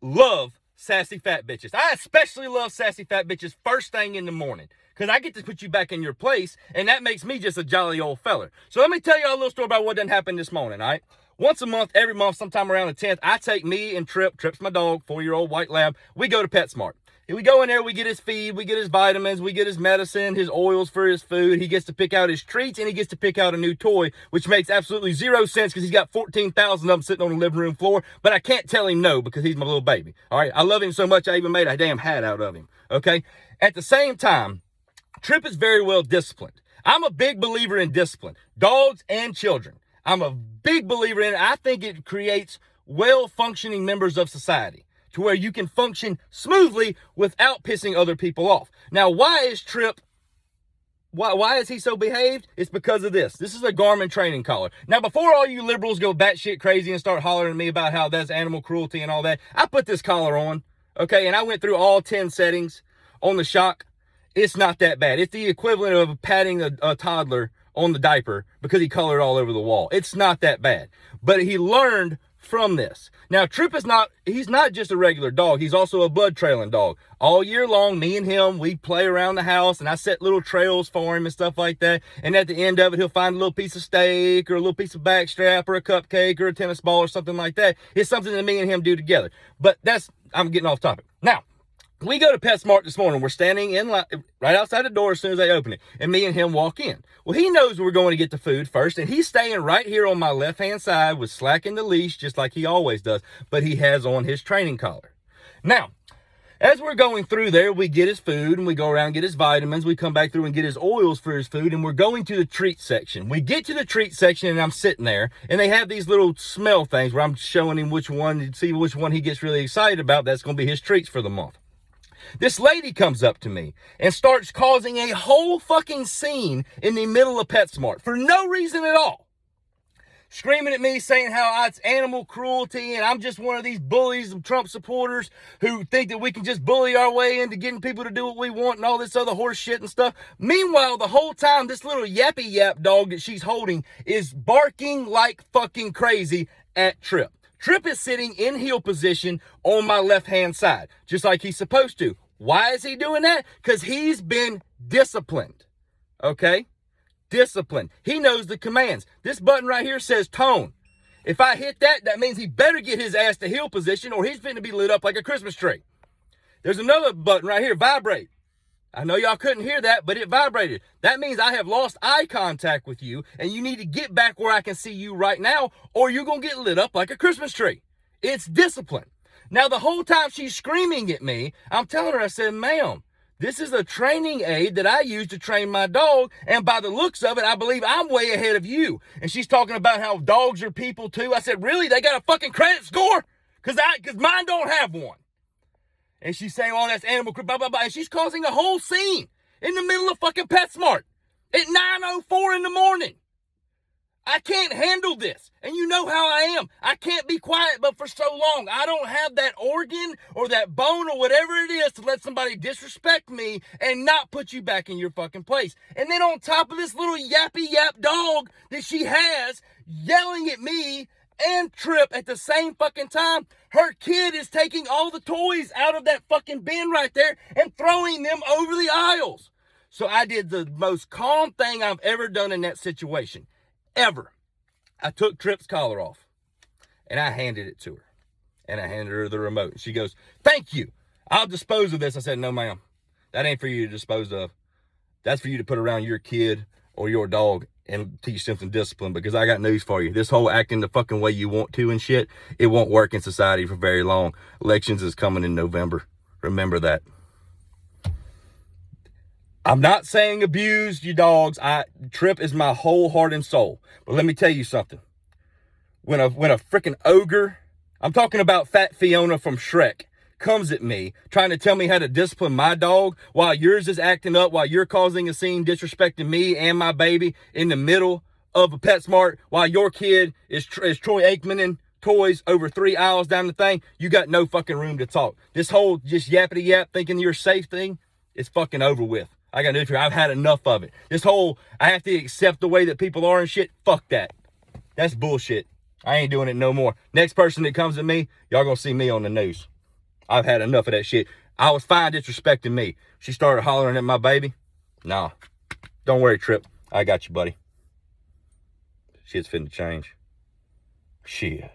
love sassy fat bitches. I especially love sassy fat bitches first thing in the morning, because I get to put you back in your place, and that makes me just a jolly old feller. So let me tell you a little story about what done happened this morning, all right? Once a month, every month, sometime around the 10th, I take me and Trip's my dog, 4-year-old white lab. We go to PetSmart. We go in there, we get his feed, we get his vitamins, we get his medicine, his oils for his food. He gets to pick out his treats, and he gets to pick out a new toy, which makes absolutely zero sense because he's got 14,000 of them sitting on the living room floor. But I can't tell him no because he's my little baby. All right, I love him so much I even made a damn hat out of him. Okay, at the same time, Trip is very well disciplined. I'm a big believer in discipline, dogs and children. I'm a big believer in it. I think it creates well-functioning members of society to where you can function smoothly without pissing other people off. Now, why is Trip, why is he so behaved? It's because of this. This is a Garmin training collar. Now, before all you liberals go batshit crazy and start hollering at me about how that's animal cruelty and all that, I put this collar on, okay, and I went through all 10 settings on the shock. It's not that bad. It's the equivalent of patting a toddler on the diaper because he colored all over the wall. It's not that bad. But he learned from this. Now, Trip is he's not just a regular dog. He's also a blood trailing dog. All year long, me and him, we play around the house, and I set little trails for him and stuff like that. And at the end of it, he'll find a little piece of steak or a little piece of backstrap or a cupcake or a tennis ball or something like that. It's something that me and him do together. But I'm getting off topic. Now, we go to PetSmart this morning. We're standing in right outside the door as soon as they open it. And me and him walk in. Well, he knows we're going to get the food first. And he's staying right here on my left-hand side with slacking the leash, just like he always does. But he has on his training collar. Now, as we're going through there, we get his food and we go around and get his vitamins. We come back through and get his oils for his food. And we're going to the treat section. We get to the treat section and I'm sitting there. And they have these little smell things where I'm showing him which one, see which one he gets really excited about. That's going to be his treats for the month. This lady comes up to me and starts causing a whole fucking scene in the middle of PetSmart for no reason at all. Screaming at me, saying how it's animal cruelty and I'm just one of these bullies and Trump supporters who think that we can just bully our way into getting people to do what we want and all this other horse shit and stuff. Meanwhile, the whole time, this little yappy yap dog that she's holding is barking like fucking crazy at Trip. Trip is sitting in heel position on my left-hand side, just like he's supposed to. Why is he doing that? Because he's been disciplined, okay? Disciplined. He knows the commands. This button right here says tone. If I hit that, that means he better get his ass to heel position or he's finna be lit up like a Christmas tree. There's another button right here, vibrate. I know y'all couldn't hear that, but it vibrated. That means I have lost eye contact with you, and you need to get back where I can see you right now, or you're going to get lit up like a Christmas tree. It's discipline. Now, the whole time she's screaming at me, I'm telling her, I said, ma'am, this is a training aid that I use to train my dog, and by the looks of it, I believe I'm way ahead of you. And she's talking about how dogs are people too. I said, really? They got a fucking credit score? Because mine don't have one. And she's saying, oh, that's animal, blah, blah, blah. And she's causing a whole scene in the middle of fucking PetSmart at 9:04 in the morning. I can't handle this. And you know how I am. I can't be quiet, but for so long. I don't have that organ or that bone or whatever it is to let somebody disrespect me and not put you back in your fucking place. And then on top of this little yappy yap dog that she has yelling at me and Trip at the same fucking time, her kid is taking all the toys out of that fucking bin right there and throwing them over the aisles. So I did the most calm thing I've ever done in that situation. Ever. I took Trip's collar off and I handed it to her. And I handed her the remote. And she goes, thank you. I'll dispose of this. I said, no, ma'am. That ain't for you to dispose of. That's for you to put around your kid or your dog and teach them some discipline, because I got news for you. This whole acting the fucking way you want to and shit, it won't work in society for very long. Elections is coming in November. Remember that. I'm not saying abuse you dogs. Trip is my whole heart and soul. But let me tell you something. When a freaking ogre, I'm talking about Fat Fiona from Shrek, comes at me trying to tell me how to discipline my dog while yours is acting up, while you're causing a scene, disrespecting me and my baby in the middle of a PetSmart, while your kid is Troy Aikman toys over 3 aisles down the thing, you got no fucking room to talk. This whole just yappity yap thinking you're safe thing is fucking over with. I got news for you. I've had enough of it. This whole I have to accept the way that people are and shit, fuck that. That's bullshit. I ain't doing it no more. Next person that comes at me, y'all gonna see me on the news. I've had enough of that shit. I was fine disrespecting me. She started hollering at my baby. No. Don't worry, Trip. I got you, buddy. Shit's finna change. Shit.